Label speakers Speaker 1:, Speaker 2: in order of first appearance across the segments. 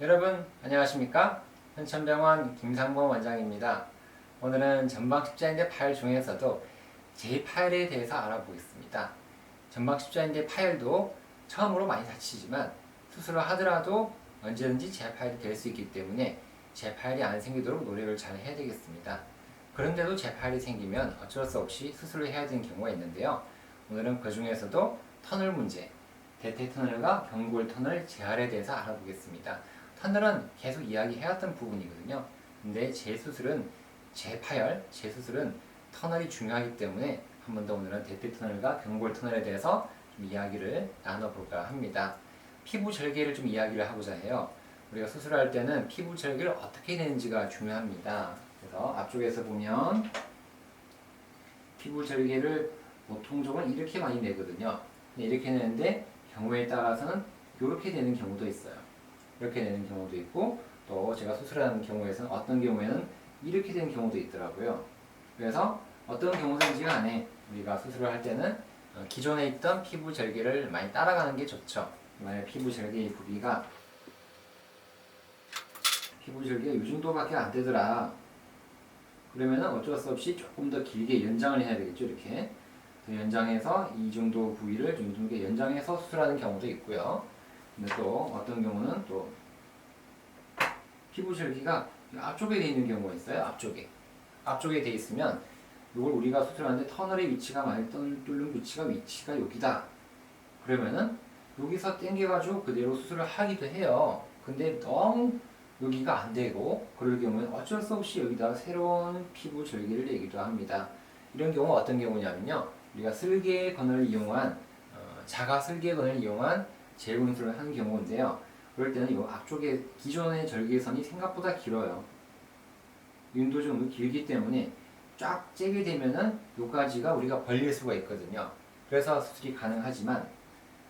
Speaker 1: 여러분 안녕하십니까? 현천병원 김상범 원장입니다. 오늘은 전방십자인대 파열 중에서도 제 파열에 대해서 알아보겠습니다. 전방십자인대 파열도 처음으로 많이 다치지만 수술을 하더라도 언제든지 재파열이 될 수 있기 때문에 재파열이 안 생기도록 노력을 잘 해야 되겠습니다. 그런데도 재파열이 생기면 어쩔 수 없이 수술을 해야 되는 경우가 있는데요. 오늘은 그 중에서도 터널 문제, 대퇴 터널과 경골 터널 재활에 대해서 알아보겠습니다. 터널은 계속 이야기해왔던 부분이거든요. 근데 재수술은 재수술은 터널이 중요하기 때문에 한 번 더 오늘은 대퇴 터널과 경골 터널에 대해서 좀 이야기를 나눠볼까 합니다. 피부 절개를 좀 이야기를 하고자 해요. 우리가 수술할 때는 피부 절개를 어떻게 내는지가 중요합니다. 그래서 앞쪽에서 보면 피부 절개를 보통적으로 이렇게 많이 내거든요. 이렇게 내는데 경우에 따라서는 이렇게 되는 경우도 있어요. 이렇게 되는 경우도 있고, 또 제가 수술하는 경우에서는 어떤 경우에는 이렇게 되는 경우도 있더라고요. 그래서 어떤 경우든지 간에 우리가 수술을 할 때는 기존에 있던 피부 절개를 많이 따라가는 게 좋죠. 만약 피부 절개의 부위가 이 정도밖에 안 되더라. 그러면은 어쩔 수 없이 조금 더 길게 연장을 해야 되겠죠. 이렇게 연장해서 이 정도 부위를 좀 정도 연장해서 수술하는 경우도 있고요. 근데 또 어떤 경우는 또 피부 절개가 앞쪽에 돼 있는 경우가 있어요. 앞쪽에 돼 있으면 이걸 우리가 수술하는데 터널의 위치가 많이 뚫는 위치가 여기다. 그러면은 여기서 당겨가지고 그대로 수술을 하기도 해요. 근데 너무 여기가 안 되고 그럴 경우는 어쩔 수 없이 여기다 새로운 피부 절개를 내기도 합니다. 이런 경우 어떤 경우냐면요. 우리가 슬개건을 이용한 자가 슬개건을 이용한 재분술을 하는 경우인데요. 그럴 때는 이 앞쪽에 기존의 절개선이 생각보다 길어요. 윤도적으로 길기 때문에 쫙 째게 되면은 요까지가 우리가 벌릴 수가 있거든요. 그래서 수술이 가능하지만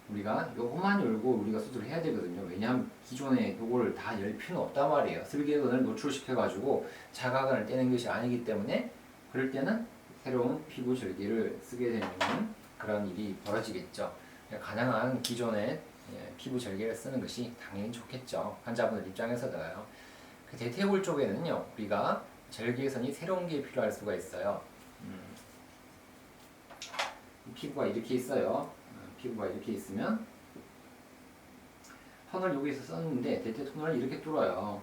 Speaker 1: 우리가 요것만 열고 우리가 수술을 해야 되거든요. 왜냐하면 기존에 요거를 다 열 필요는 없단 말이에요. 슬개건을 노출시켜가지고 자가건을 떼는 것이 아니기 때문에 그럴 때는 새로운 피부 절개를 쓰게 되는 그런 일이 벌어지겠죠. 가능한 기존의 피부 절개를 쓰는 것이 당연히 좋겠죠. 환자분들 입장에서도요. 그 대퇴골 쪽에는요, 우리가 절개선이 새로운 게 필요할 수가 있어요. 피부가 이렇게 있어요. 피부가 이렇게 있으면 터널 여기서 썼는데 대퇴 터널을 이렇게 뚫어요.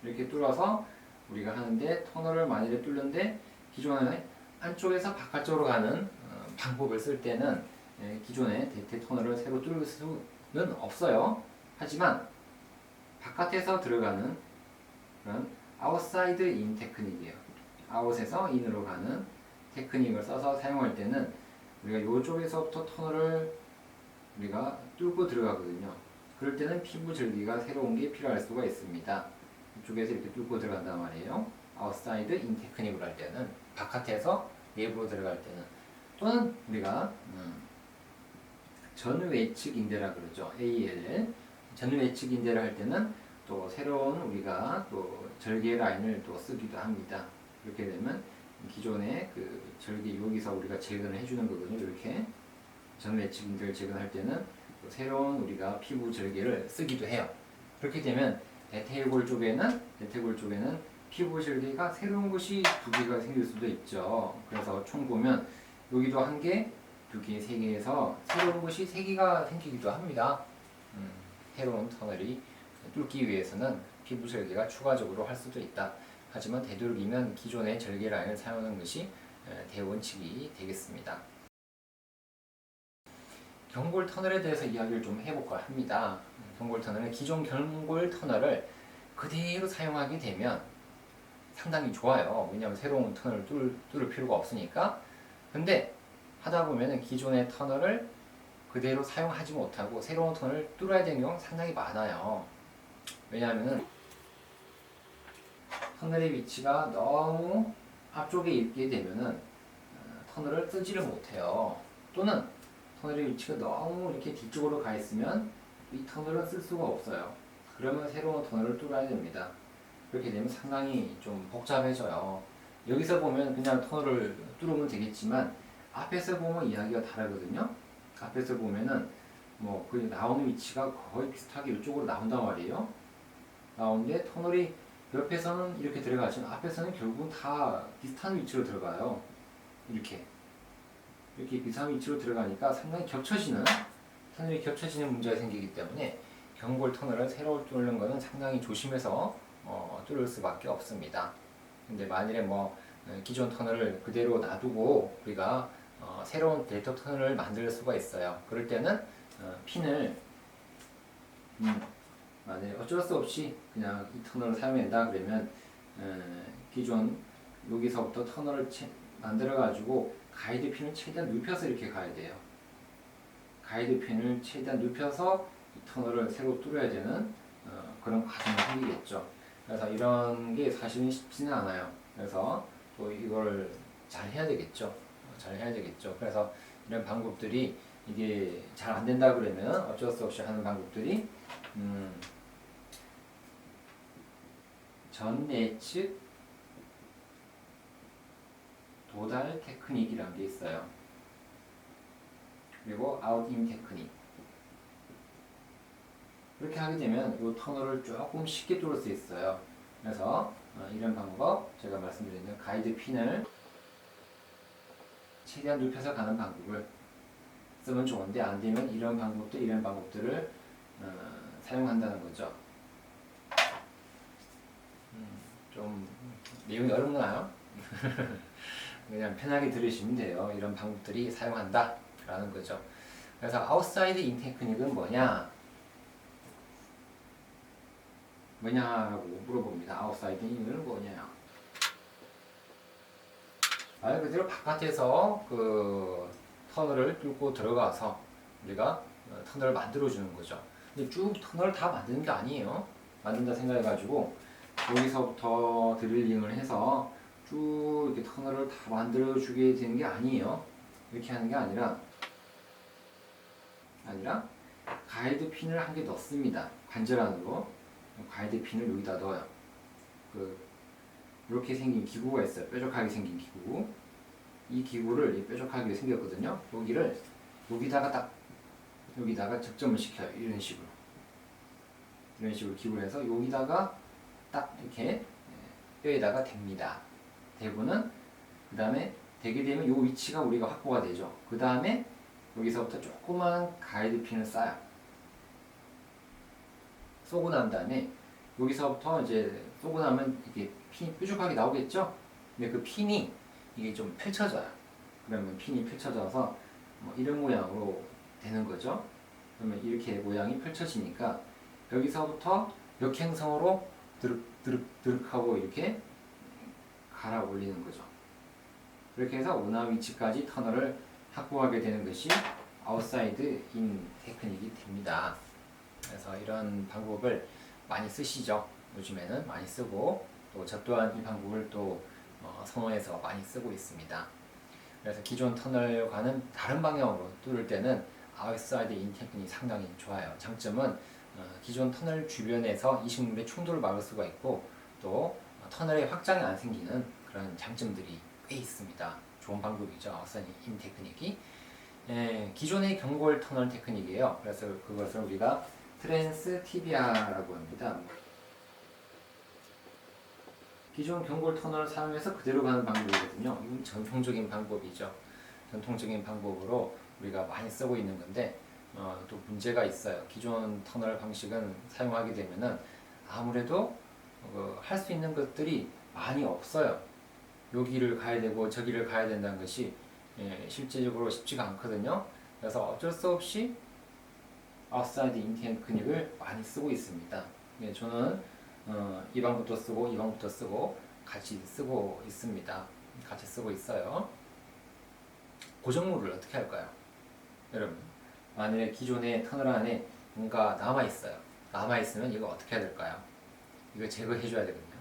Speaker 1: 이렇게 뚫어서 우리가 하는데 터널을 만일에 뚫는데 기존에 안쪽에서 바깥쪽으로 가는 방법을 쓸 때는 기존의 대퇴 터널을 새로 뚫을 수는 없어요. 하지만 바깥에서 들어가는 그런 아웃사이드 인 테크닉이에요. 아웃에서 인으로 가는 테크닉을 써서 사용할 때는 우리가 이쪽에서부터 터널을 우리가 뚫고 들어가거든요. 그럴 때는 피부 절개가 새로운 게 필요할 수가 있습니다. 이쪽에서 이렇게 뚫고 들어간단 말이에요. 아웃사이드 인 테크닉으로 할 때는 바깥에서 내부로 들어갈 때는 또는 우리가 전외측 인대라 그러죠. AL 전외측 인대를 할 때는 또 새로운 우리가 또 절개 라인을 또 쓰기도 합니다. 이렇게 되면 기존의 그 절개 여기서 우리가 재건을 해주는 거거든요. 이렇게 전외측 인대를 재건할 때는 또 새로운 우리가 피부 절개를 쓰기도 해요. 그렇게 되면 대퇴골 쪽에는 피부 절개가 새로운 것이 두 개가 생길 수도 있죠. 그래서 총 보면 여기도 한 개, 두 개, 세 개에서 새로운 것이 세 개가 생기기도 합니다. 새로운 터널이 뚫기 위해서는 피부 절개가 추가적으로 할 수도 있다. 하지만 되도록이면 기존의 절개 라인을 사용하는 것이 대원칙이 되겠습니다. 경골 터널에 대해서 이야기를 좀 해볼까 합니다. 경골 터널은 기존 경골 터널을 그대로 사용하게 되면 상당히 좋아요. 왜냐하면 새로운 터널을 뚫을 필요가 없으니까. 근데 하다 보면 기존의 터널을 그대로 사용하지 못하고 새로운 터널을 뚫어야 되는 경우가 상당히 많아요. 왜냐하면 터널의 위치가 너무 앞쪽에 있게 되면은 터널을 쓰지를 못해요. 또는 터널의 위치가 너무 이렇게 뒤쪽으로 가 있으면 이 터널을 쓸 수가 없어요. 그러면 새로운 터널을 뚫어야 됩니다. 그렇게 되면 상당히 좀 복잡해져요. 여기서 보면 그냥 터널을 뚫으면 되겠지만 앞에서 보면 이야기가 다르거든요. 앞에서 보면은 뭐 그 나오는 위치가 거의 비슷하게 이쪽으로 나온단 말이에요. 나오는데 터널이 옆에서는 이렇게 들어가지만 앞에서는 결국은 다 비슷한 위치로 들어가요. 이렇게 비슷한 위치로 들어가니까 상당히 터널이 겹쳐지는 문제가 생기기 때문에 경골 터널을 새로 뚫는 것은 상당히 조심해서 뚫을 수밖에 없습니다. 근데 만일에 기존 터널을 그대로 놔두고 우리가 새로운 데이터 터널을 만들 수가 있어요. 그럴 때는 핀을 만약에 어쩔 수 없이 그냥 이 터널을 사용한다 그러면 기존 여기서부터 터널을 만들어 가지고 가이드 핀을 최대한 눕혀서 이렇게 가야 돼요. 가이드 핀을 최대한 눕혀서 이 터널을 새로 뚫어야 되는 그런 과정이 생기겠죠. 그래서 이런 게 사실은 쉽지는 않아요. 그래서 또 이걸 잘 해야 되겠죠. 그래서 이런 방법들이 이게 잘 안 된다 그러면 어쩔 수 없이 하는 방법들이 전내측 도달 테크닉이라는 게 있어요. 그리고 아웃인 테크닉. 이렇게 하게 되면 이 터널을 조금 쉽게 뚫을 수 있어요. 그래서 이런 방법, 제가 말씀드린 가이드 핀을 최대한 눕혀서 가는 방법을 쓰면 좋은데 안 되면 이런 방법들을 사용한다는 거죠. 좀 내용이 어렵나요? 그냥 편하게 들으시면 돼요. 이런 방법들이 사용한다 라는 거죠. 그래서 아웃사이드 인 테크닉은 뭐냐라고 물어봅니다. 아웃사이드 인은 뭐냐? 말 그대로 바깥에서 그 터널을 뚫고 들어가서 우리가 터널을 만들어 주는 거죠. 근데 쭉 터널을 다 만드는 게 아니에요. 만든다 생각해가지고 여기서부터 드릴링을 해서 쭉 이렇게 터널을 다 만들어 주게 되는 게 아니에요. 이렇게 하는 게 아니라 가이드 핀을 한 개 넣습니다. 관절 안으로 가이드 핀을 여기다 넣어요. 이렇게 생긴 기구가 있어요. 뾰족하게 생긴 기구. 이 기구를 뾰족하게 생겼거든요. 여기다가 적점을 시켜요. 이런 식으로 기구를 해서 여기다가 딱 이렇게 뼈에다가 댑니다. 대고는 그 다음에 되게 되면 이 위치가 우리가 확보가 되죠. 그 다음에 여기서부터 조그만 가이드 핀을 쏴요. 쏘고 난 다음에 여기서부터 이제 쏘고 나면 이게 핀이 뾰족하게 나오겠죠? 근데 그 핀이 이게 좀 펼쳐져요. 그러면 핀이 펼쳐져서 이런 모양으로 되는 거죠. 그러면 이렇게 모양이 펼쳐지니까 여기서부터 역행성으로 드륵 하고 이렇게 갈아 올리는 거죠. 그렇게 해서 원하는 위치까지 터널을 확보하게 되는 것이 아웃사이드 인 테크닉이 됩니다. 그래서 이런 방법을 많이 쓰시죠. 요즘에는 많이 쓰고 또 저 또한 이 방법을 또 선호해서 많이 쓰고 있습니다. 그래서 기존 터널과는 다른 방향으로 뚫을 때는 아웃사이드 인 테크닉이 상당히 좋아요. 장점은 기존 터널 주변에서 이식물의 충돌을 막을 수가 있고 또 터널의 확장이 안 생기는 그런 장점들이 꽤 있습니다. 좋은 방법이죠. 아웃사이드 인 테크닉이. 기존의 경골 터널 테크닉이에요. 그래서 그것을 우리가 트랜스 티비아라고 합니다. 기존 경골 터널을 사용해서 그대로 가는 방법이거든요. 이건 전통적인 방법이죠. 전통적인 방법으로 우리가 많이 쓰고 있는 건데 또 문제가 있어요. 기존 터널 방식은 사용하게 되면은 아무래도 할 수 있는 것들이 많이 없어요. 여기를 가야 되고 저기를 가야 된다는 것이 실제적으로 쉽지가 않거든요. 그래서 어쩔 수 없이 아웃사이드 인 테크닉을 많이 쓰고 있습니다. 저는 이 방법도 쓰고 이 방법도 쓰고 같이 쓰고 있습니다. 같이 쓰고 있어요. 고정물을 어떻게 할까요? 여러분, 만약에 기존의 터널 안에 뭔가 남아있어요. 남아있으면 이거 어떻게 해야 될까요? 이거 제거해 줘야 되거든요.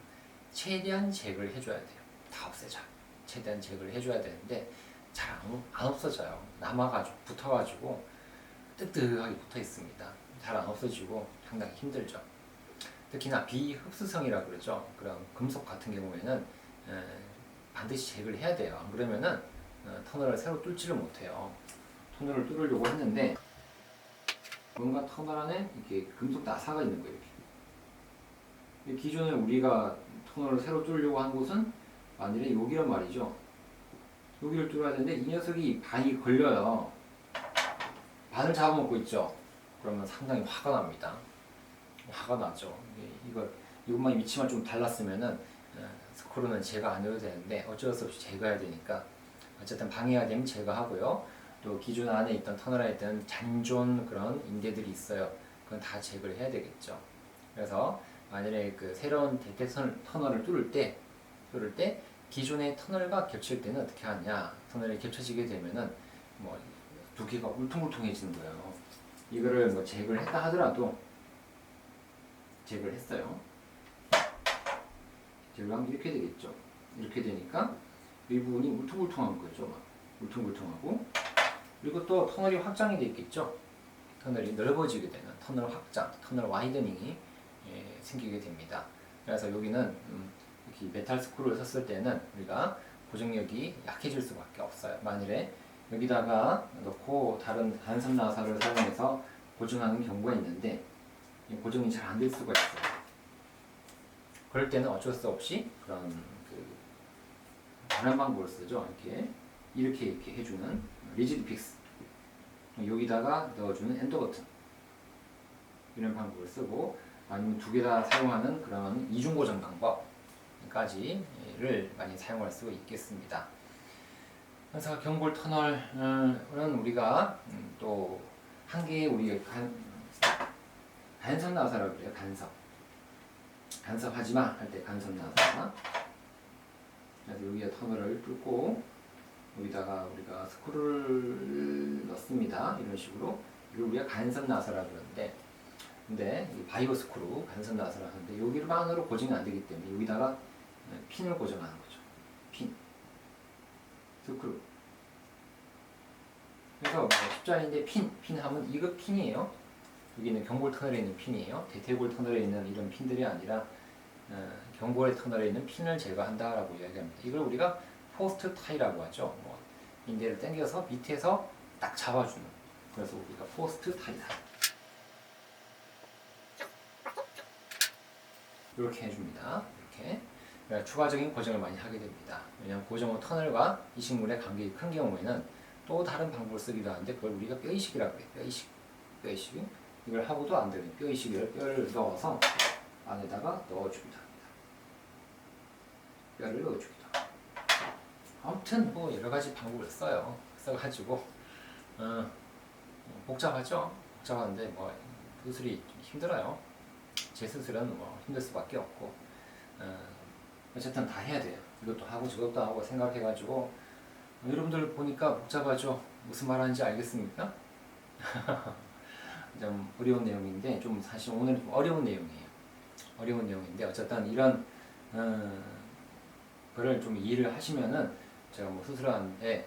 Speaker 1: 최대한 제거를 해줘야 돼요. 다 없애자. 최대한 제거를 해줘야 되는데 잘 안 없어져요. 남아가지고 붙어가지고 뜨뜻하게 붙어 있습니다. 잘 안 없어지고 상당히 힘들죠. 특히나 비흡수성이라고 그러죠. 그런 금속 같은 경우에는 반드시 제거를 해야 돼요. 안 그러면은 터널을 새로 뚫지를 못해요. 터널을 뚫으려고 했는데 뭔가 터널 안에 이렇게 금속 나사가 있는 거예요. 이렇게. 기존에 우리가 터널을 새로 뚫으려고 한 곳은 만일에 여기란 말이죠. 여기를 뚫어야 되는데 이 녀석이 반이 걸려요. 반을 잡아먹고 있죠. 그러면 상당히 화가 납니다. 화가 나죠. 이것만 위치만 좀 달랐으면은 스크루는 제거 안 해도 되는데 어쩔 수 없이 제거해야 되니까 어쨌든 방해가 되면 제거하고요. 또 기존 안에 있던 터널에 있던 잔존 그런 인대들이 있어요. 그건 다 제거를 해야 되겠죠. 그래서 만일에 그 새로운 대퇴 터널을 뚫을 때 기존의 터널과 겹칠 때는 어떻게 하냐? 터널이 겹쳐지게 되면은 뭐 두 개가 울퉁불퉁해지는 거예요. 이거를 뭐 제거를 했다 하더라도 제거를 했어요. 제거하면 이렇게 되겠죠. 이렇게 되니까 이 부분이 울퉁불퉁한 거죠. 막 울퉁불퉁하고 그리고 또 터널이 확장이 되어 있겠죠. 터널이 넓어지게 되는 터널 확장, 터널 와이드닝이 생기게 됩니다. 그래서 여기는 이렇게 메탈 스크루를 썼을 때는 우리가 고정력이 약해질 수밖에 없어요. 만일에 여기다가 넣고 다른 단선 나사를 사용해서 고정하는 경우가 있는데 고정이 잘 안 될 수가 있어요. 그럴 때는 어쩔 수 없이 그런 다른 방법을 쓰죠. 이렇게 해주는 리지드 픽스, 여기다가 넣어주는 엔더 버튼 이런 방법을 쓰고 아니면 두 개 다 사용하는 그런 이중 고정 방법까지를 많이 사용할 수 있겠습니다. 그래서 경골 터널은 우리가 또 한 개의 우리 간섭 나사라고 그래요. 간섭하지 마 할 때 간섭 나사. 그래서 여기에 터널을 뚫고 여기다가 우리가 스크루를 넣습니다. 이런 식으로 이걸 우리가 간섭 나사라고 그러는데, 근데 바이오 스크루 간섭 나사라고 하는데 여기만으로 고정이 안 되기 때문에 여기다가 핀을 고정하는 거죠. 핀, 스크루. 그래서 뭐 십자인데 핀 하면 이거 핀이에요. 여기는 경골 터널에 있는 핀이에요. 대퇴골 터널에 있는 이런 핀들이 아니라 경골의 터널에 있는 핀을 제거한다라고 이야기합니다. 이걸 우리가 포스트 타이라고 하죠. 뭐 인대를 당겨서 밑에서 딱 잡아주는. 그래서 우리가 포스트 타이다. 이렇게 해줍니다. 이렇게. 그러니까 추가적인 고정을 많이 하게 됩니다. 왜냐하면 고정 후 터널과 이식물의 간격이 큰 경우에는 또 다른 방법을 쓰기도 하는데 그걸 우리가 뼈이식이라고 해요. 뼈이식. 이걸 하고도 안 되면 뼈이식을 뼈를 넣어서 안에다가 넣어주기도 합니다. 뼈를 넣어주기도 합니다. 아무튼 뭐 여러 가지 방법을 써가지고 복잡하죠. 복잡한데 뭐 수술이 좀 힘들어요. 제 수술은 뭐 힘들 수밖에 없고 어쨌든 다 해야 돼요. 이것도 하고 저것도 하고 생각해가지고 여러분들 보니까 복잡하죠. 무슨 말하는지 알겠습니까? 좀 어려운 내용인데 좀 사실 오늘 좀 어려운 내용이에요. 어려운 내용인데 어쨌든 이런 거를 좀 이해를 하시면은 제가 뭐 수술하는데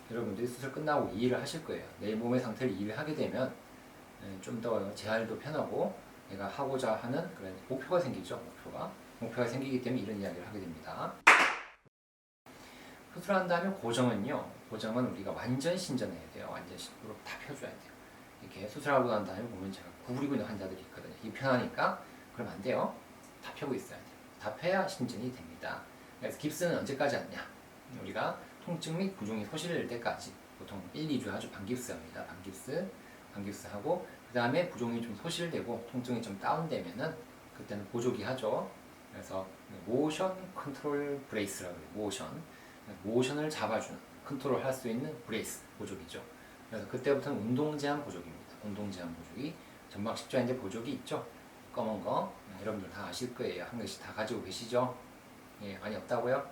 Speaker 1: 여러분들이 수술 끝나고 이해를 하실 거예요. 내 몸의 상태를 이해를 하게 되면 좀 더 재활도 편하고 내가 하고자 하는 그런 목표가 생기죠. 목표가 생기기 때문에 이런 이야기를 하게 됩니다. 수술한 다음에 고정은 우리가 완전 신전해야 돼요. 완전 무릎 다 펴줘야 돼요. 이렇게 수술하고 난 다음에 보면 제가 구부리고 있는 환자들이 있거든요. 이게 편하니까 그러면 안 돼요. 다 펴고 있어야 돼요. 다 펴야 신전이 됩니다. 그래서 깁스는 언제까지 하냐? 우리가 통증 및 부종이 소실될 때까지 보통 1, 2주 아주 반깁스 합니다. 반깁스 하고 그 다음에 부종이 좀 소실되고 통증이 좀 다운되면은 그때는 보조기 하죠. 그래서 모션 컨트롤 브레이스라고 해요. 모션을 잡아주는 컨트롤 할 수 있는 브레이스 보조기죠. 그래서 그때부터는 운동 제한 보조기입니다. 운동 제한 보조기, 전방 십자인대 보조기 있죠. 검은 거 여러분들 다 아실 거예요. 한 개씩 다 가지고 계시죠? 예, 많이 없다고요?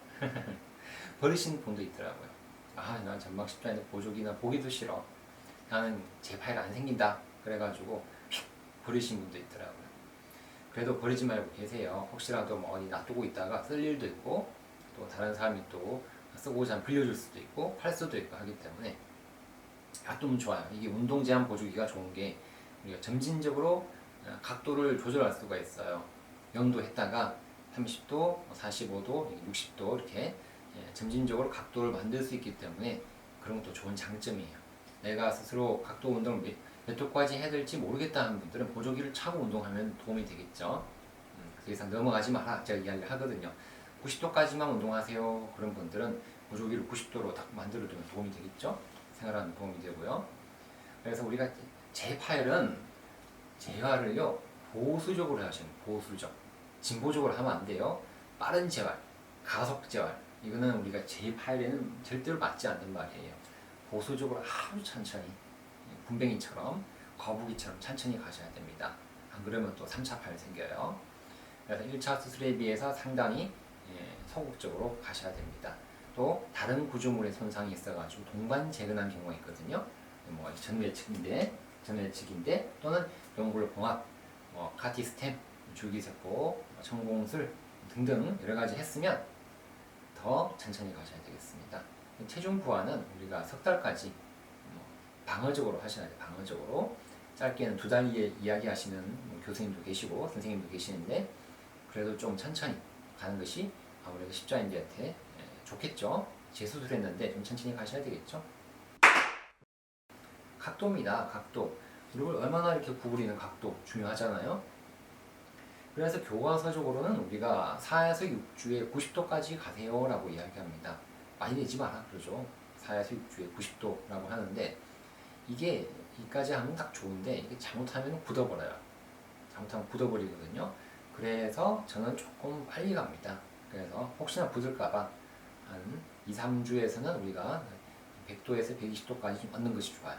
Speaker 1: 버리신 분도 있더라고요. 난 전방 십자인대 보조기나 보기도 싫어. 나는 제 파일 안 생긴다. 그래가지고 버리신 분도 있더라고요. 그래도 버리지 말고 계세요. 혹시라도 뭐 어디 놔두고 있다가 쓸 일도 있고 또 다른 사람이 또 쓰고자 하면 빌려줄 수도 있고 팔 수도 있고 하기 때문에 놔두면 좋아요. 이게 운동 제한 보조기가 좋은 게 우리가 점진적으로 각도를 조절할 수가 있어요. 0도 했다가 30도, 45도, 60도 이렇게 점진적으로 각도를 만들 수 있기 때문에 그런 것도 좋은 장점이에요. 내가 스스로 각도 운동을 몇 도까지 해야 될지 모르겠다 하는 분들은 보조기를 차고 운동하면 도움이 되겠죠. 더 이상 넘어가지 마라 제가 이야기를 하거든요. 90도까지만 운동하세요. 그런 분들은 보조기를 90도로 딱 만들어두면 도움이 되겠죠. 생활하는 도움이 되고요. 그래서 우리가 재파열은 재활을요 보수적으로 하시는 보수적, 진보적으로 하면 안 돼요. 빠른 재활, 가속 재활, 이거는 우리가 재파열에는 절대로 맞지 않는 말이에요. 보수적으로 아주 천천히 군뱅이처럼 거북이처럼 천천히 가셔야 됩니다. 안 그러면 또 3차 파열 생겨요. 그래서 1차 수술에 비해서 상당히 소극적으로 가셔야 됩니다. 또 다른 구조물의 손상이 있어가지고 동반 재근한 경우가 있거든요. 뭐 전외측인데 또는 연골 봉합, 카티스템, 줄기세포, 천공술 등등 여러 가지 했으면 더 천천히 가셔야 되겠습니다. 체중 부하는 우리가 석 달까지 방어적으로 하셔야 돼요. 방어적으로 짧게는 2달 이야기하시는 교수님도 계시고 선생님도 계시는데 그래도 좀 천천히 가는 것이 아무래도 십자인대한테 좋겠죠. 재수술했는데 좀 천천히 가셔야 되겠죠. 각도입니다. 각도. 무릎을 얼마나 이렇게 구부리는 각도 중요하잖아요. 그래서 교과서적으로는 우리가 4에서 6주에 90도까지 가세요 라고 이야기합니다. 많이 내지 마라 그러죠. 4에서 6주에 90도라고 하는데 이게 이까지 하면 딱 좋은데 이게 잘못하면 굳어버려요. 잘못하면 굳어버리거든요. 그래서 저는 조금 빨리 갑니다. 그래서 혹시나 굳을까봐 한 2, 3주에서는 우리가 100도에서 120도까지 좀 얻는 것이 좋아요.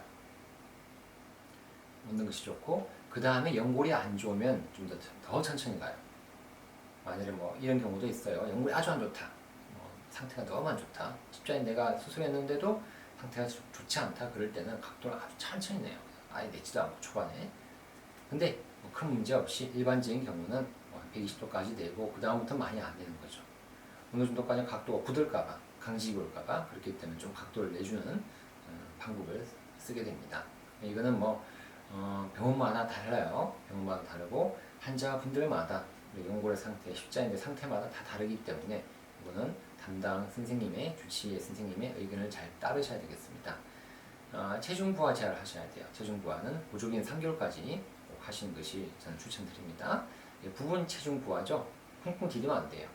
Speaker 1: 얻는 것이 좋고 그 다음에 연골이 안 좋으면 좀 더 천천히 가요. 만약에 뭐 이런 경우도 있어요. 연골이 아주 안 좋다. 상태가 너무 안 좋다. 십자인대가 수술했는데도 상태가 좋지 않다. 그럴 때는 각도를 아주 천천히 내요. 아예 내지도 않고 초반에. 근데 큰 문제 없이 일반적인 경우는 120도까지 내고 그 다음부터 많이 안 내는 거죠. 어느 정도까지 각도가 굳을까봐, 강직이 올까봐 그렇기 때문에 좀 각도를 내주는 방법을 쓰게 됩니다. 이거는 병원마다 달라요. 병원마다 다르고 환자분들마다 연골의 상태, 십자인대 상태마다 다 다르기 때문에 이거는 담당 선생님의 주치의 선생님의 의견을 잘 따르셔야 되겠습니다. 체중 부하 제한을 하셔야 돼요. 체중 부하는 보조기는 3개월까지 꼭 하시는 것이 저는 추천드립니다. 부분 체중 부하죠. 쿵쿵 디디면 안 돼요.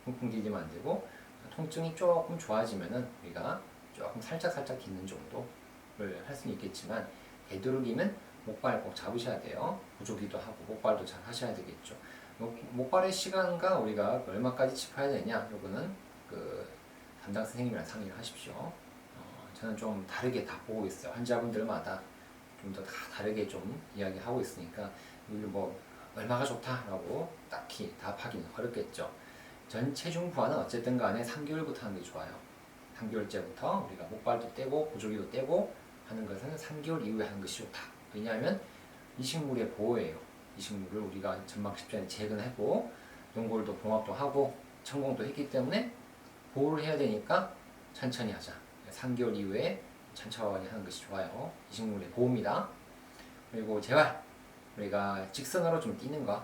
Speaker 1: 쿵쿵 디디면 안 되고 통증이 조금 좋아지면은 우리가 조금 살짝 딛는 정도를 할 수는 있겠지만 되도록이면 목발 꼭 잡으셔야 돼요. 보조기도 하고 목발도 잘 하셔야 되겠죠. 목발의 시간과 우리가 얼마까지 짚어야 되냐, 요거는 그 담당 선생님이랑 상의를 하십시오. 저는 좀 다르게 다 보고 있어요. 환자분들마다 좀 더 다 다르게 좀 이야기하고 있으니까 뭐 얼마가 좋다라고 딱히 답하기는 어렵겠죠. 전 체중 부하는 어쨌든 간에 3개월부터 하는 게 좋아요. 3개월째부터 우리가 목발도 떼고 보조기도 떼고 하는 것은 3개월 이후에 하는 것이 좋다. 왜냐하면 이식물의 보호예요. 이식물을 우리가 점막 십자인대 재근하고 연골도 봉합도 하고 천공도 했기 때문에 보호를 해야 되니까 천천히 하자. 3개월 이후에 천천히 하는 것이 좋아요. 이식물의 보호입니다. 그리고 재활, 우리가 직선으로 좀 뛰는 거,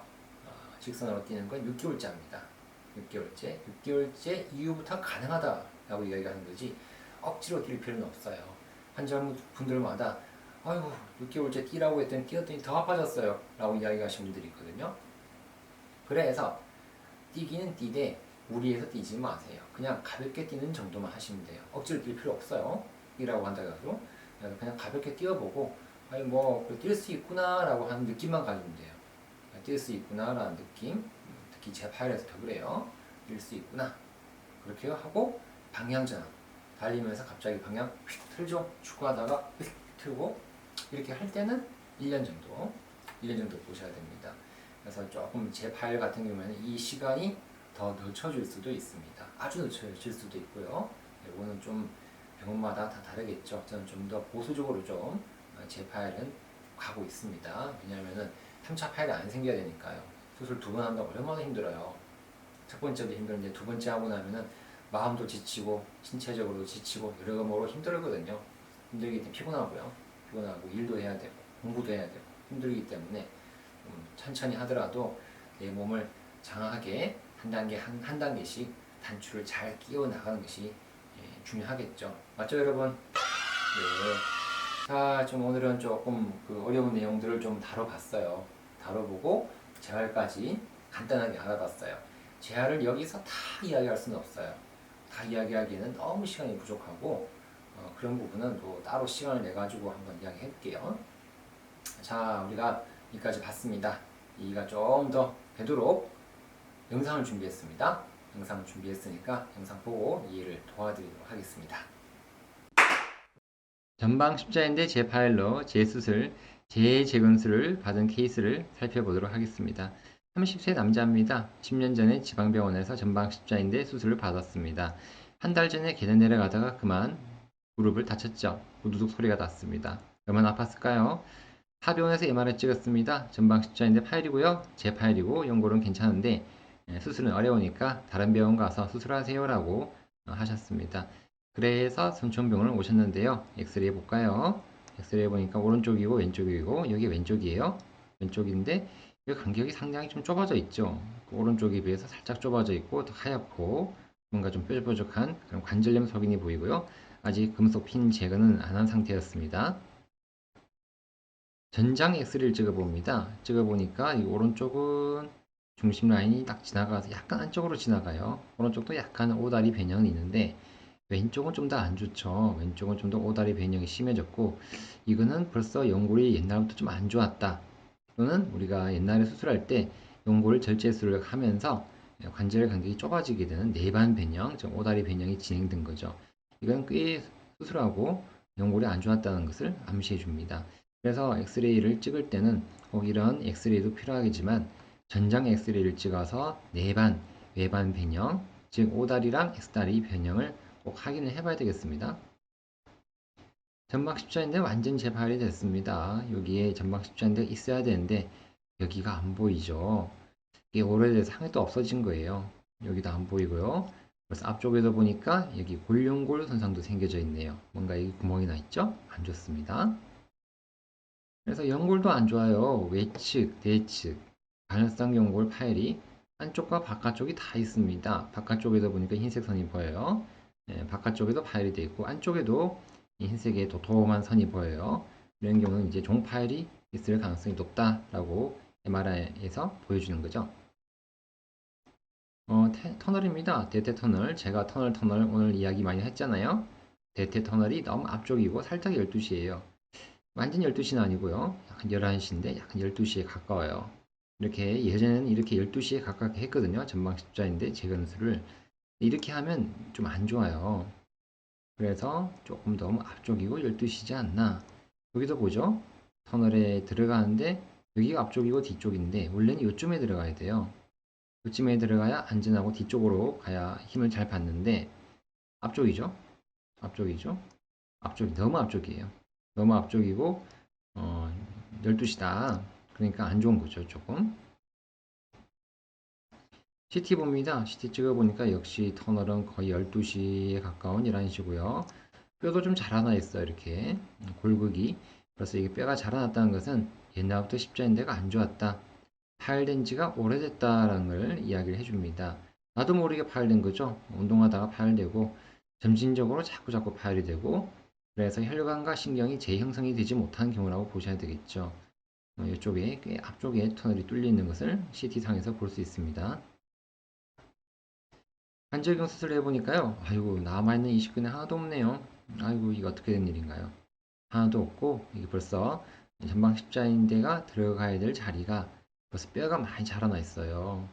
Speaker 1: 직선으로 뛰는 건 6개월째입니다. 6개월째 이후부터 가능하다라고 이야기하는 거지 억지로 뛸 필요는 없어요. 환자분들마다 아이고 6개월째 뛰라고 했더니 뛰었더니 더 아파졌어요 라고 이야기하시는 분들이 있거든요. 그래서 뛰기는 뛰되 무리해서 뛰지 마세요. 그냥 가볍게 뛰는 정도만 하시면 돼요. 억지로 뛸 필요 없어요. 뛰라고 한다고 해서 그냥 가볍게 뛰어보고 아니 뛸 수 있구나 라고 하는 느낌만 가지면 돼요. 뛸 수 있구나 라는 느낌, 특히 제 파일에서 더 그래요. 뛸 수 있구나 그렇게 하고 방향 전환, 달리면서 갑자기 방향 휙 틀죠. 축구하다가 휙 틀고 이렇게 할 때는 1년 정도 보셔야 됩니다. 그래서 조금 제 파일 같은 경우에는 이 시간이 더 늦춰질 수도 있습니다. 아주 늦춰질 수도 있고요. 이거는 좀 병원마다 다 다르겠죠. 저는 좀 더 보수적으로 좀 제 파일은 가고 있습니다. 왜냐하면은 3차 파일이 안 생겨야 되니까요. 수술 2번 한다고 얼마나 힘들어요. 첫 번째도 힘들는데 2번째 하고 나면은 마음도 지치고 신체적으로도 지치고 여러모로 힘들거든요. 힘들기 때문에 피곤하고 일도 해야 되고 공부도 해야 되고 힘들기 때문에 천천히 하더라도 내 몸을 장하게 한 단계씩 단추를 잘 끼워 나가는 것이 중요하겠죠. 맞죠, 여러분? 네. 자, 좀 오늘은 조금 어려운 내용들을 좀 다뤄봤어요. 다뤄보고 재활까지 간단하게 알아봤어요. 재활을 여기서 다 이야기할 수는 없어요. 다 이야기하기에는 너무 시간이 부족하고 그런 부분은 또 따로 시간을 내 가지고 한번 이야기해 볼게요. 자, 우리가 여기까지 봤습니다. 이가 좀 더 되도록 영상을 준비했습니다. 영상을 준비했으니까 영상 보고 이해를 도와드리도록 하겠습니다. 전방 십자인대 재파일로 재수술, 재재건수를 받은 케이스를 살펴보도록 하겠습니다. 30세 남자입니다. 10년 전에 지방병원에서 전방 십자인대 수술을 받았습니다. 한 달 전에 계단 내려가다가 그만 무릎을 다쳤죠. 우두둑 소리가 났습니다. 얼마나 아팠을까요? 하병원에서 MRI 찍었습니다. 전방 십자인대 파일이고요. 제 파일이고 연골은 괜찮은데 수술은 어려우니까 다른 병원 가서 수술하세요라고 하셨습니다. 그래서 순천병원을 오셨는데요. 엑스레이 볼까요? 엑스레이 보니까 오른쪽이고 왼쪽이고 여기 왼쪽이에요. 왼쪽인데 이 간격이 상당히 좀 좁아져 있죠. 그 오른쪽에 비해서 살짝 좁아져 있고 더 하얗고 뭔가 좀 뾰족뾰족한 그런 관절염 소견이 보이고요. 아직 금속 핀 제거는 안 한 상태였습니다. 전장 엑스레이를 찍어봅니다. 찍어보니까 이 오른쪽은 중심 라인이 딱 지나가서 약간 안쪽으로 지나가요. 오른쪽도 약간 오다리 변형은 있는데 왼쪽은 좀 더 안 좋죠. 왼쪽은 좀 더 오다리 변형이 심해졌고 이거는 벌써 연골이 옛날부터 좀 안 좋았다. 또는 우리가 옛날에 수술할 때 연골 절제술을 하면서 관절 간격이 좁아지게 되는 내반 변형, 즉 오다리 변형이 진행된 거죠. 이건 꽤 수술하고 연골이 안 좋았다는 것을 암시해 줍니다. 그래서 엑스레이를 찍을 때는 꼭 이런 엑스레이도 필요하겠지만 전장 엑스레이를 찍어서 내반, 외반 변형, 즉 오다리랑 X다리 변형을 꼭 확인을 해봐야 되겠습니다. 전방 십자인대 완전 재발이 됐습니다. 여기에 전방 십자인대가 있어야 되는데 여기가 안 보이죠. 이게 오래돼서 상해도 없어진 거예요. 여기도 안 보이고요. 그래서 앞쪽에도 보니까 여기 골연골 손상도 생겨져 있네요. 뭔가 여기 구멍이 나 있죠? 안 좋습니다. 그래서 연골도 안 좋아요. 외측, 내측, 반열성 연골 파열이 안쪽과 바깥쪽이 다 있습니다. 바깥쪽에도 보니까 흰색 선이 보여요. 바깥쪽에도 파열이 되어 있고 안쪽에도 흰색의 도톰한 선이 보여요. 이런 경우는 이제 종파열이 있을 가능성이 높다라고 MRI에서 보여주는 거죠. 터널입니다. 대퇴 터널. 제가 터널 오늘 이야기 많이 했잖아요. 대퇴 터널이 너무 앞쪽이고 살짝 12시예요. 완전 12시는 아니고요. 약간 11시인데 약간 12시에 가까워요. 이렇게 예전에는 이렇게 12시에 가깝게 했거든요. 전방 십자인대 재건수를. 이렇게 하면 좀 안 좋아요. 그래서 조금 너무 앞쪽이고 12시지 않나. 여기도 보죠. 터널에 들어가는데 여기가 앞쪽이고 뒤쪽인데 원래는 이쯤에 들어가야 돼요. 이쯤에 들어가야 안전하고 뒤쪽으로 가야 힘을 잘 받는데 앞쪽이죠. 앞쪽이죠. 앞쪽이 너무 앞쪽이에요. 너무 앞쪽이고 12시다. 그러니까 안 좋은 거죠, 조금. CT 봅니다. CT 찍어보니까 역시 터널은 거의 12시에 가까운 11시고요. 뼈도 좀 자라나 있어요, 이렇게. 골극이. 그래서 이게 뼈가 자라났다는 것은 옛날부터 십자인대가 안 좋았다. 파열된 지가 오래됐다라는 걸 이야기를 해줍니다. 나도 모르게 파열된 거죠. 운동하다가 파열되고 점진적으로 자꾸자꾸 파열이 되고 그래서 혈관과 신경이 재형성이 되지 못한 경우라고 보셔야 되겠죠. 이쪽에 앞쪽에 터널이 뚫려 있는 것을 CT상에서 볼 수 있습니다. 관절경 수술을 해보니까요. 아이고 남아있는 이식근이 하나도 없네요. 아이고 이거 어떻게 된 일인가요? 하나도 없고 이게 벌써 전방 십자인대가 들어가야 될 자리가 벌써 뼈가 많이 자라나 있어요.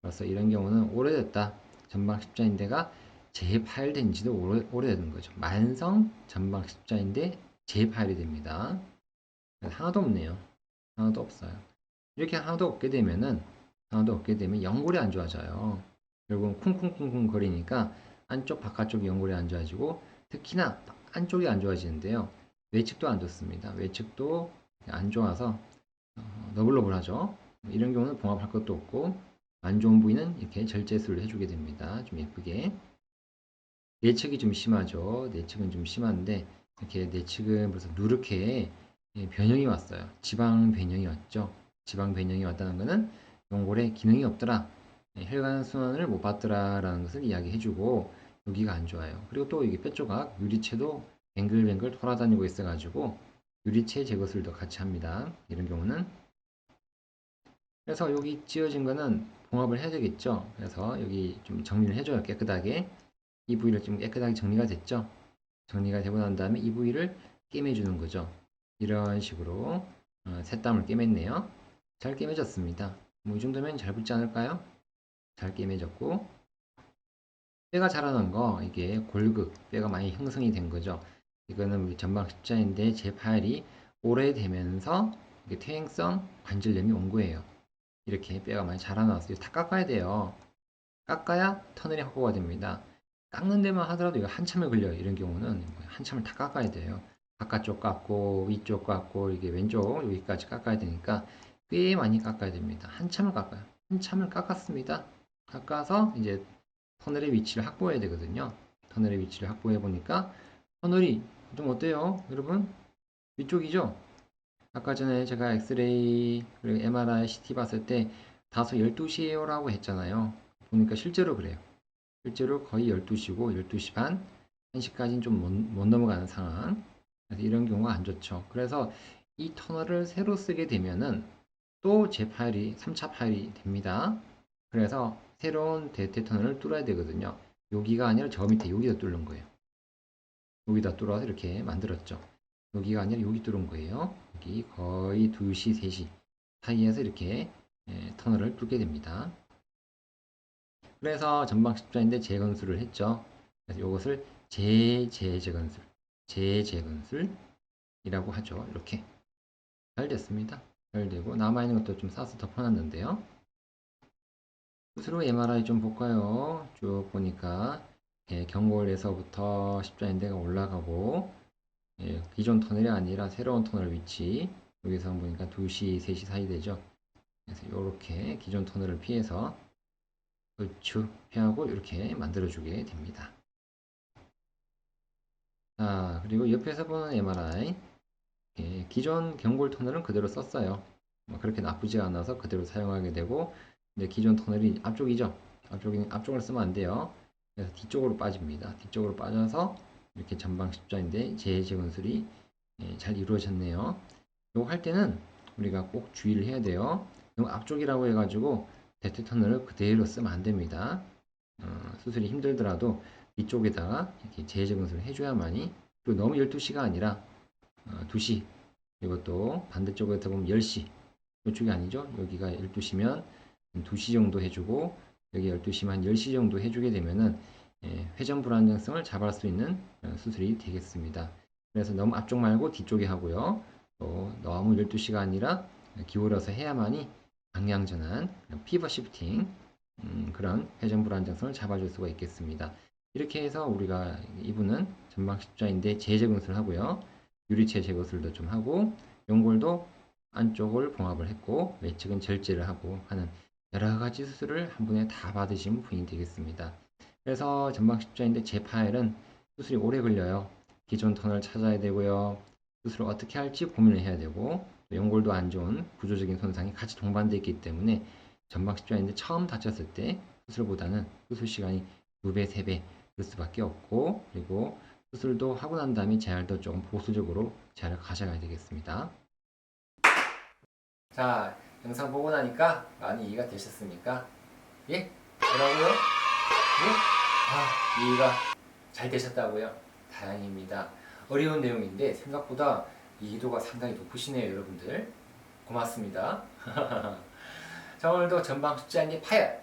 Speaker 1: 그래서 이런 경우는 오래됐다. 전방 십자인대가 재파열된 지도 오래된 거죠. 만성 전방 십자인대 재파열이 됩니다. 하나도 없네요. 하나도 없어요. 이렇게 하나도 없게 되면 연골이 안 좋아져요. 결국은 쿵쿵쿵쿵 거리니까 안쪽 바깥쪽 연골이 안 좋아지고 특히나 안쪽이 안 좋아지는데요. 외측도 안 좋습니다. 외측도 안 좋아서 너블너블하죠. 이런 경우는 봉합할 것도 없고 안 좋은 부위는 이렇게 절제술을 해주게 됩니다. 좀 예쁘게. 내측이 좀 심하죠. 내측은 좀 심한데 이렇게 내측은 벌써 누렇게 변형이 왔어요. 지방 변형이 왔죠. 지방 변형이 왔다는 것은 연골에 기능이 없더라. 혈관 순환을 못 받더라라는 것을 이야기해주고 여기가 안 좋아요. 그리고 또 이게 뼈 조각 유리체도 뱅글뱅글 돌아다니고 있어가지고 유리체 제거술도 같이 합니다. 이런 경우는 그래서 여기 찌어진 거는 봉합을 해야 되겠죠. 그래서 여기 좀 정리를 해줘요. 깨끗하게. 이 부위를 좀 깨끗하게 정리가 됐죠. 정리가 되고 난 다음에 이 부위를 꿰매주는 거죠. 이런 식으로 새땀을 꿰맸네요. 잘 꿰매졌습니다. 뭐 이 정도면 잘 붙지 않을까요? 잘 꿰매졌고 뼈가 자라는 거 이게 골극 뼈가 많이 형성이 된 거죠. 이거는 우리 전방 십자인대 제 파열이 오래되면서 이게 퇴행성 관절염이 온 거예요. 이렇게 뼈가 많이 자라나왔어요. 다 깎아야 돼요. 깎아야 터널이 확보가 됩니다. 깎는 데만 하더라도 이거 한참을 걸려요. 이런 경우는 한참을 다 깎아야 돼요. 바깥쪽 깎고 위쪽 깎고 이게 왼쪽 여기까지 깎아야 되니까 꽤 많이 깎아야 됩니다. 한참을 깎아요. 한참을 깎았습니다. 깎아서 이제 터널의 위치를 확보해야 되거든요. 터널의 위치를 확보해 보니까 터널이 좀 어때요? 여러분? 위쪽이죠? 아까 전에 제가 엑스레이 그리고 MRI, CT 봤을 때 다소 12시에요 라고 했잖아요. 보니까 실제로 그래요. 실제로 거의 12시고 12시 반, 1시까지는 좀 못 넘어가는 상황. 그래서 이런 경우가 안 좋죠. 그래서 이 터널을 새로 쓰게 되면은 또 제 파일이 3차 파일이 됩니다. 그래서 새로운 대퇴 터널을 뚫어야 되거든요. 여기가 아니라 저 밑에 여기다 뚫는 거예요. 여기다 뚫어서 이렇게 만들었죠. 여기가 아니라 여기 뚫은 거예요. 여기 거의 2시, 3시 사이에서 이렇게 터널을 뚫게 됩니다. 그래서 전방 십자인대 재건술을 했죠. 그래서 이것을 재재건술, 재재건술이라고 하죠. 이렇게 잘 됐습니다. 잘 되고 남아있는 것도 좀 싸서 덮어놨는데요. 스스로 MRI 좀 볼까요? 쭉 보니까 경골에서부터 십자인대가 올라가고 기존 터널이 아니라 새로운 터널 위치 여기서 보니까 2시, 3시 사이 되죠. 그래서 이렇게 기존 터널을 피해서 그렇죠. 피하고 이렇게 만들어주게 됩니다. 자, 그리고 옆에서 보는 MRI 기존 경골 터널은 그대로 썼어요. 뭐 그렇게 나쁘지 않아서 그대로 사용하게 되고 근데 기존 터널이 앞쪽이죠. 앞쪽을 쓰면 안 돼요. 그래서 뒤쪽으로 빠집니다. 뒤쪽으로 빠져서 이렇게 전방 십자인대 재재건술이 잘 이루어졌네요. 이거 할 때는 우리가 꼭 주의를 해야 돼요. 너무 앞쪽이라고 해가지고 대퇴 터널을 그대로 쓰면 안 됩니다. 수술이 힘들더라도 이쪽에다가 이렇게 재재건술을 해줘야만이 그리고 너무 12시가 아니라 2시 그리고 또 반대쪽에서 보면 10시 이쪽이 아니죠. 여기가 12시면 2시 정도 해주고 여기 12시만 10시 정도 해주게 되면은 회전 불안정성을 잡을 수 있는 수술이 되겠습니다. 그래서 너무 앞쪽 말고 뒤쪽에 하고요. 또 너무 12시가 아니라 기울어서 해야만이 방향 전환, 피벗 시프팅 그런 회전 불안정성을 잡아줄 수가 있겠습니다. 이렇게 해서 우리가 이분은 전방 십자인대 재재건술을 하고요. 유리체 제거술도 좀 하고 연골도 안쪽을 봉합을 했고 외측은 절제를 하고 하는 여러 가지 수술을 한 번에 다 받으신 분이 되겠습니다. 그래서 전방 십자인대 제 파일은 수술이 오래 걸려요. 기존 터널 찾아야 되고요. 수술을 어떻게 할지 고민을 해야 되고 연골도 안 좋은 구조적인 손상이 같이 동반되어 있기 때문에 전방 십자인대 처음 다쳤을 때 수술보다는 수술 시간이 2배, 3배 될 수밖에 없고 그리고 수술도 하고 난 다음에 재활도 조금 보수적으로 재활을 가져가야 되겠습니다. 자, 영상 보고 나니까 많이 이해가 되셨습니까? 예? 뭐라고요? 예? 아, 이해가 잘 되셨다고요? 다행입니다. 어려운 내용인데 생각보다 이해도가 상당히 높으시네요, 여러분들. 고맙습니다. 자, 오늘도 전방 십자인대 파열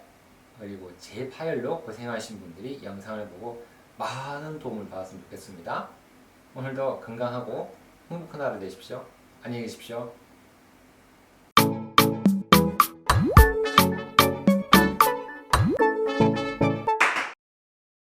Speaker 1: 그리고 재파열로 고생하신 분들이 영상을 보고 많은 도움을 받았으면 좋겠습니다. 오늘도 건강하고 행복한 하루 되십시오. 안녕히 계십시오.